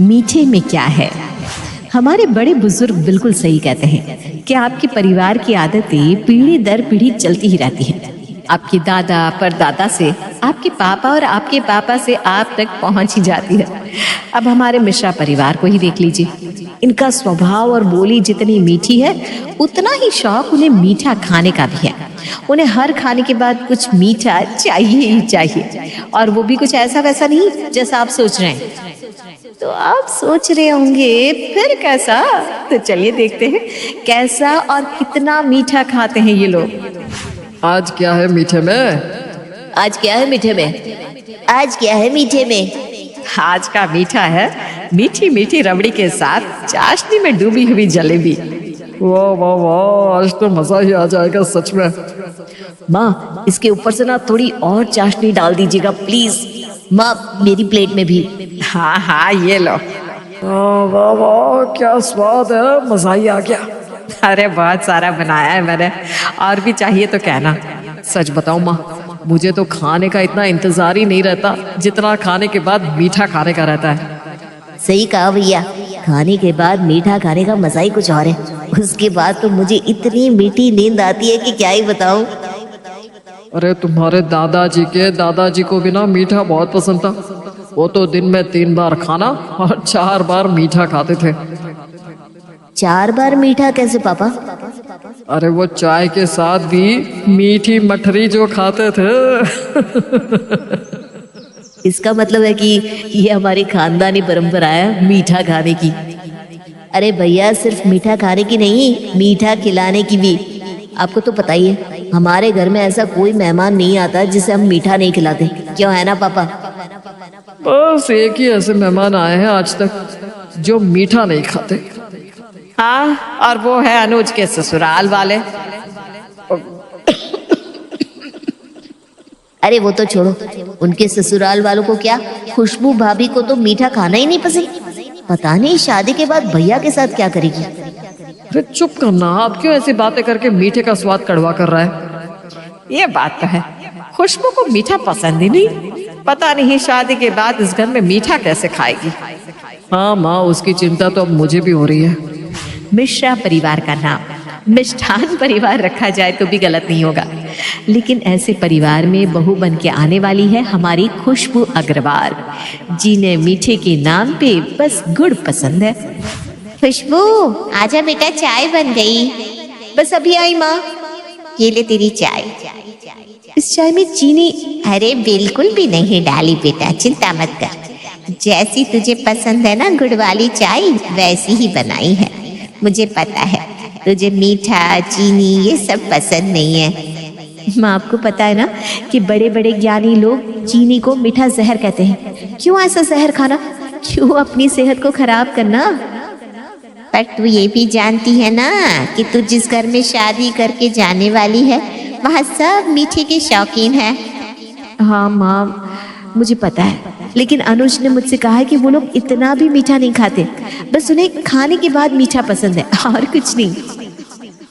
मीठे में क्या है। हमारे बड़े बुजुर्ग बिल्कुल सही कहते हैं कि आपके परिवार की आदतें पीढ़ी दर पीढ़ी चलती ही रहती हैं। आपके दादा परदादा से आपके पापा और आपके पापा से आप तक पहुंच ही जाती है। अब हमारे मिश्रा परिवार को ही देख लीजिए। इनका स्वभाव और बोली जितनी मीठी है, उतना ही शौक उन्हें मीठा खाने का भी है। उन्हें हर खाने के बाद कुछ मीठा चाहिए ही चाहिए, और वो भी कुछ ऐसा वैसा नहीं जैसा आप सोच रहे हैं। तो आप सोच रहे होंगे फिर कैसा? तो चलिए देखते हैं कैसा और कितना मीठा खाते हैं ये लोग। आज क्या है मीठे में? आज क्या है मीठे में? आज क्या है मीठे में? आज का मीठा है मीठी मीठी रबड़ी के साथ चाशनी में डूबी हुई जलेबी। वाह वाह वाह, आज तो मजा ही आ जाएगा सच में। माँ, इसके ऊपर से ना थोड़ी और चाशनी डाल दीजिएगा प्लीज। माँ, मेरी प्लेट में भी। हाँ हाँ, ये लो। वाह वाह, क्या स्वाद है, मजा ही आ गया। अरे बहुत सारा बनाया है मैंने, और भी चाहिए तो कहना। सच बताऊं माँ, मुझे तो खाने का इतना इंतजार ही नहीं रहता जितना खाने के बाद मीठा खाने का रहता है। सही कहा भैया, खाने के बाद मीठा खाने का मजा ही कुछ और है। उसके बाद तो मुझे इतनी मीठी नींद आती है कि क्या ही बताऊं। अरे तुम्हारे दादाजी के दादाजी को भी ना मीठा बहुत पसंद था। वो तो दिन में 3 बार खाना और 4 बार मीठा खाते थे। 4 बार मीठा कैसे पापा? अरे वो चाय के साथ भी मीठी मठरी जो खाते थे। इसका मतलब है कि ये हमारी खानदानी परंपरा है मीठा खाने की। अरे भैया, सिर्फ मीठा खाने की नहीं, मीठा खिलाने की भी। आपको तो पता ही है, हमारे घर में ऐसा कोई मेहमान नहीं आता जिसे हम मीठा नहीं खिलाते। क्यों, है ना पापा? बस एक ही ऐसे मेहमान आए हैं आज तक जो मीठा नहीं खाते। हाँ, और वो है अनुज के ससुराल वाले। अरे वो तो छोड़ो, उनके ससुराल वालों को क्या, खुशबू भाभी को तो मीठा खाना ही नहीं पसंद। पता नहीं शादी के बाद भैया के साथ क्या करेगी। अरे चुप करना, आप क्यों ऐसी बातें करके मीठे का स्वाद कड़वा कर रहा है? ये बात तो है, खुशबू को मीठा पसंद ही नहीं। पता नहीं शादी के बाद इस घर में मीठा कैसे खाएगी। हाँ माँ, उसकी चिंता तो अब मुझे भी हो रही है। मिश्रा परिवार का नाम मिष्ठान परिवार रखा जाए तो भी गलत नहीं होगा, लेकिन ऐसे परिवार में बहू बन के आने वाली है हमारी खुशबू अग्रवाल, जिन्हें मीठे के नाम पे बस गुड़ पसंद है। खुशबू, आजा बेटा, चाय बन गई। बस अभी आई माँ। ये ले तेरी चाय। इस चाय में चीनी? अरे बिल्कुल भी नहीं डाली बेटा, चिंता मत कर। जैसी तुझे पसंद है ना गुड़ वाली चाय, वैसी ही बनाई है। मुझे पता है तुझे मीठा चीनी ये सब पसंद नहीं है। माँ, आपको पता है ना कि बड़े बड़े ज्ञानी लोग चीनी को मीठा जहर कहते हैं। क्यों ऐसा जहर खाना? क्यों अपनी सेहत को खराब करना? पर तू ये भी जानती है ना कि तू जिस घर में शादी करके जाने वाली है, वहाँ सब मीठे के शौकीन है। हाँ माँ, मुझे पता है, लेकिन अनुज ने मुझसे कहा है कि वो लोग इतना भी मीठा नहीं खाते, बस उन्हें खाने के बाद मीठा पसंद है और कुछ नहीं।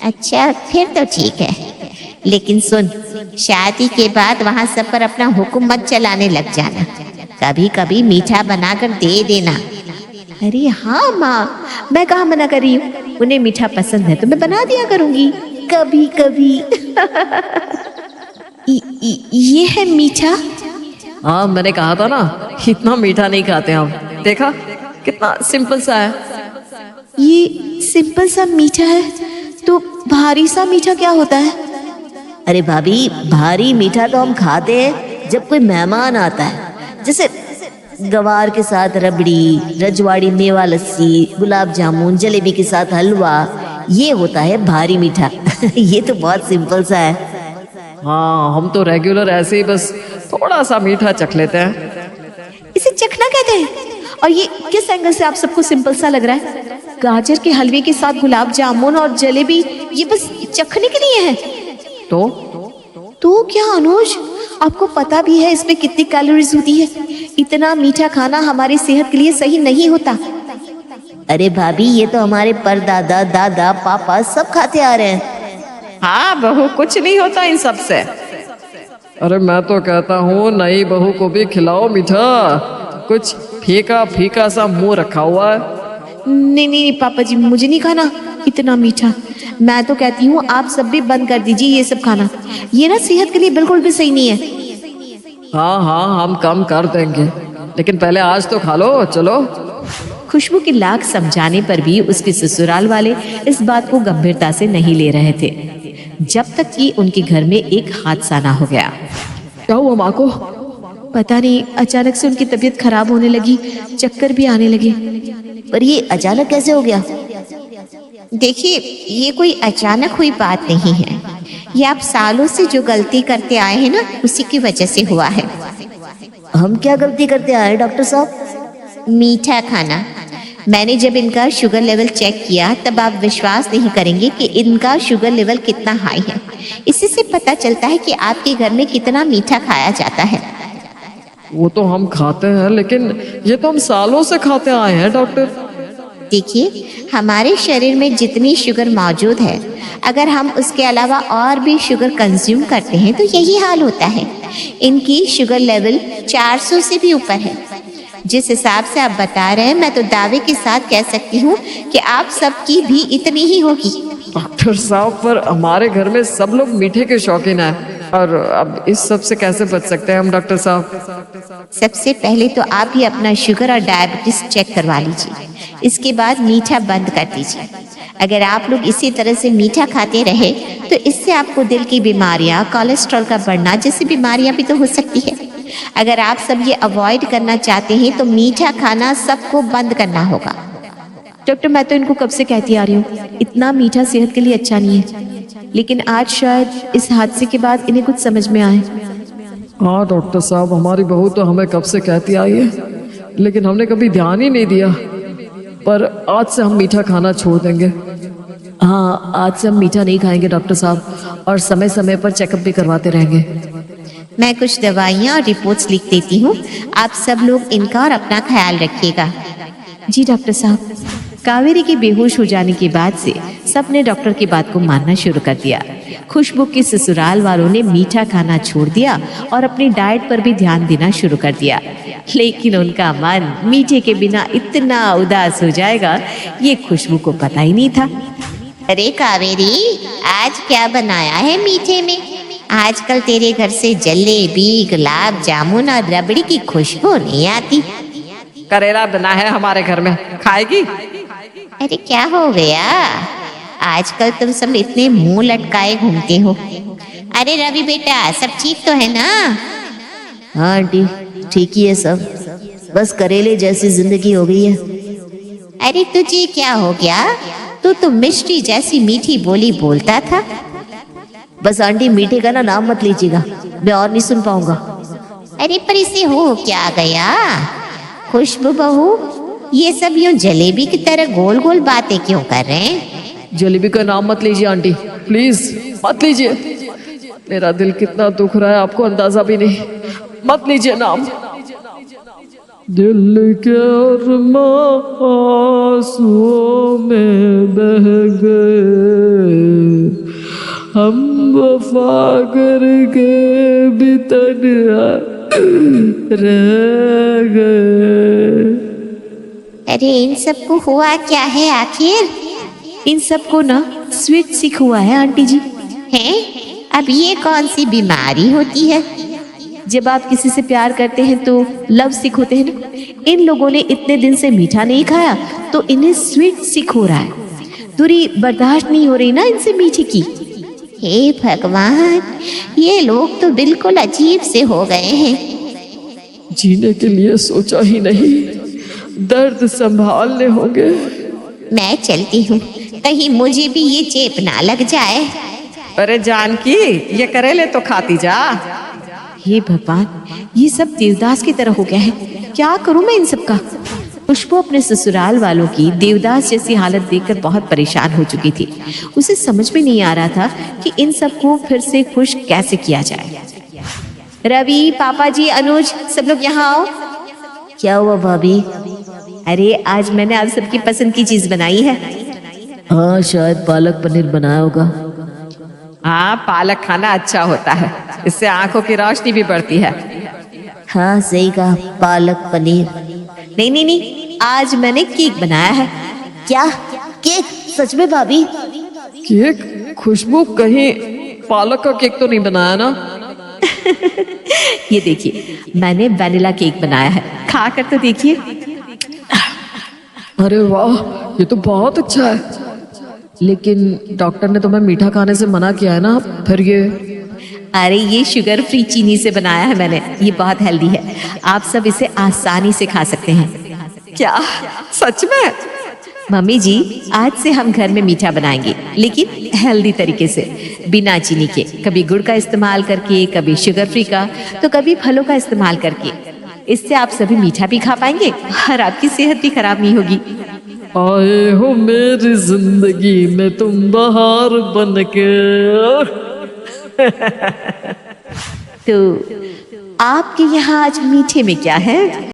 अच्छा, फिर तो ठीक है, लेकिन सुन, शादी के बाद वहाँ सब पर अपना हुक्म मत चलाने लग जाना। कभी कभी मीठा बनाकर दे देना। अरे हाँ माँ, मैं कहाँ मना कर रही हूँ। उन्हें मीठा पसंद है तो मैं बना दिया करूँगी कभी कभी। ये है मीठा? हाँ, मैंने कहा था ना, इतना मीठा नहीं खाते हम। देखा कितना सिंपल सा है। ये सिंपल सा मीठा है तो भारी सा मीठा क्या होता है? अरे भाभी, भारी मीठा तो हम खाते हैं जब कोई मेहमान आता है, जैसे गवार के साथ रबड़ी, रजवाड़ी मेवा लस्सी, गुलाब जामुन, जलेबी के साथ हलवा, ये होता है भारी मीठा। ये तो बहुत सिंपल सा है। हाँ, हम तो रेगुलर ऐसे ही बस थोड़ा सा मीठा चख लेते हैं। इसे चखना कहते हैं। और ये किस एंगल से आप सबको सिंपल सा लग रहा है? गाजर के हलवे के साथ गुलाब जामुन और जलेबी, ये बस चखने के लिए है? तो क्या अनुज, आपको पता भी है इसमें कितनी कैलोरीज होती है? इतना मीठा खाना हमारी सेहत के लिए सही नहीं होता। अरे भाभी, ये तो हमारे परदादा, दादा, पापा सब खाते आ रहे हैं। हाँ बहू, कुछ नहीं होता इन सब से। अरे मैं तो कहता हूँ नई बहू को भी खिलाओ मीठा, कुछ फीका फीका सा मुंह रखा हुआ है। नहीं नहीं पापा जी, मुझे नहीं खाना इतना मीठा। मैं तो कहती हूँ आप सब भी बंद कर दीजिए ये सब खाना। ये ना सेहत के लिए बिल्कुल भी सही नहीं है। हाँ हाँ, हम कम कर देंगे, लेकिन पहले आज तो खा लो, चलो। खुशबू की लाख समझाने पर भी उसके ससुराल वाले इस बात को गंभीरता से नहीं ले रहे थे, जब तक कि उनके घर में एक हादसा ना हो गया। क्या हुआ माँ को? पता नहीं, अचानक से उनकी तबीयत खराब होने लगी, चक्कर भी आने लगे। पर ये अचानक कैसे हो गया? देखिए, ये कोई अचानक हुई बात नहीं है। ये आप सालों से जो गलती करते आए हैं ना, उसी की वजह से हुआ है। हम क्या गलती करते आए हैं डॉक्टर साहब? मीठा खाना। मैंने जब इनका शुगर लेवल चेक किया तब आप विश्वास नहीं करेंगे कि इनका शुगर लेवल कितना हाई है। इसी से पता चलता है कि आपके घर में कितना मीठा खाया जाता है। वो तो हम खाते हैं, लेकिन ये तो हम सालों से खाते आए हैं डॉक्टर। देखिए, हमारे शरीर में जितनी शुगर मौजूद है, अगर हम उसके अलावा और भी शुगर कंज्यूम करते हैं तो यही हाल होता है। इनकी शुगर लेवल 400 से भी ऊपर है। जिस हिसाब से आप बता रहे हैं, मैं तो दावे के साथ कह सकती हूँ कि आप सबकी भी इतनी ही होगी। डॉक्टर साहब, पर हमारे घर में सब लोग मीठे के शौकीन हैं, और अब इस सब से कैसे बच सकते हैं हम डॉक्टर साहब? सबसे पहले तो आप ही अपना शुगर और डायबिटीज चेक करवा लीजिए। इसके बाद मीठा बंद कर दीजिए। अगर आप लोग इसी तरह से मीठा खाते रहे तो इससे आपको दिल की बीमारियां, कोलेस्ट्रॉल का बढ़ना जैसी बीमारियां भी तो हो सकती है। अगर आप सब ये अवॉइड करना चाहते हैं तो मीठा खाना सबको बंद करना होगा। डॉक्टर, मैं तो इनको कब से कहती आ रही हूँ इतना मीठा सेहत के लिए अच्छा नहीं है, लेकिन आज शायद इस हादसे के बाद इन्हें कुछ समझ में आए। हाँ डॉक्टर साहब, हमारी बहू तो हमें कब से कहती आई है, लेकिन हमने कभी ध्यान ही नहीं दिया। पर आज से हम मीठा खाना छोड़ देंगे। हाँ, आज से हम मीठा नहीं खाएंगे डॉक्टर साहब, और समय समय पर चेकअप भी करवाते रहेंगे। मैं कुछ दवाइयाँ और रिपोर्ट्स लिख देती हूँ, आप सब लोग इनका और अपना ख्याल रखिएगा। जी डॉक्टर साहब। कावेरी के बेहोश हो जाने के बाद से सबने डॉक्टर की बात को मानना शुरू कर दिया। खुशबू के ससुराल वालों ने मीठा खाना छोड़ दिया और अपनी डाइट पर भी ध्यान देना शुरू कर दिया, लेकिन उनका मन मीठे के बिना इतना उदास हो जाएगा ये खुशबू को पता ही नहीं था। अरे कावेरी, आज क्या बनाया है मीठे में? आजकल तेरे घर से जलेबी, गुलाब जामुन और रबड़ी की खुशबू नहीं आती। करेला बना है हमारे घर में, खाएगी? अरे क्या हो गया? आजकल तुम सब इतने मुंह लटकाए घूमते हो। अरे रवि बेटा, सब ठीक तो है ना? हाँ आंटी, ठीक ही है सब, बस करेले जैसी जिंदगी हो गई है। अरे तुझे क्या हो गया? तू तो मिष्टी जैसी मीठी बोली बोलता था। बस आंटी, मीठे का ना नाम मत लीजिएगा, मैं और नहीं सुन पाऊंगा। अरे पर इसे हो क्या गया? खुशबू बहू, ये सब यूं जलेबी की तरह गोल गोल बातें क्यों कर रहे हैं? जलेबी का नाम मत लीजिए आंटी, प्लीज मत लीजिए। मेरा दिल कितना दुख रहा है आपको अंदाजा भी नहीं, मत लीजिए नाम। दिल के अरमां आंसुओं में बह गए, हम वफा करके भी तन्हा रह गए। अरे इन सबको हुआ क्या है आखिर? इन सबको ना स्वीट सिक हुआ है आंटी जी। हैं? अब ये कौन सी बीमारी होती है? जब आप किसी से प्यार करते हैं तो लव सिक होते हैं ना। इन लोगों ने इतने दिन से मीठा नहीं खाया तो इन्हें स्वीट सिक हो रहा है। दूरी बर्दाश्त नहीं हो रही ना इनसे मीठे की। हे भगवान, ये लोग तो बिल्कुल अजीब से हो गए हैं। जीने के लिए सोचा ही नहीं, दर्द संभालने होंगे। मैं चलती हूँ, कहीं मुझे भी ये चेप ना लग जाए। अरे जानकी, ये करेले तो खाती जा। हे भगवान, ये सब देवदास की तरह हो गया है। क्या करूं मैं इन सब का? खुशबू अपने ससुराल वालों की देवदास जैसी हालत देखकर बहुत परेशान हो चुकी थी। उसे समझ में नहीं आ रहा था कि इन सबको फिर से खुश कैसे किया जाए। रवि, पापा जी, अनुज, सब लोग यहाँ आओ। क्या हुआ भाभी? अरे आज मैंने आप सबकी पसंद की चीज बनाई है। हाँ, शायद पालक पनीर बनाया होगा। हाँ, पालक खाना अच्छा होता है, इससे आंखों की रोशनी भी बढ़ती है। हाँ सही कहा, पालक पनीर। नहीं नहीं नहीं, आज मैंने केक बनाया है। क्या केक? सच में भाभी? केक? खुशबू, कहीं पालक का केक तो नहीं बनाया ना? ये देखिए, मैंने वैनिला केक बनाया है, खा कर तो देखिए। अरे वाह, ये तो बहुत अच्छा है। लेकिन डॉक्टर ने तुम्हें मीठा खाने से मना किया है ना, फिर ये? अरे ये शुगर फ्री चीनी से बनाया है मैंने, ये बहुत हेल्दी है, आप सब इसे आसानी से खा सकते हैं। क्या सच में? मम्मी जी, आज से हम घर में मीठा बनाएंगे, लेकिन हेल्दी तरीके से, बिना चीनी के। कभी गुड़ का इस्तेमाल करके, कभी शुगर फ्री का, तो कभी फलों का इस्तेमाल करके। इससे आप सभी मीठा भी खा पाएंगे और आपकी सेहत भी खराब नहीं होगी। आए हो मेरी जिंदगी में तुम बहार बन के। तो आपके यहाँ आज मीठे में क्या है?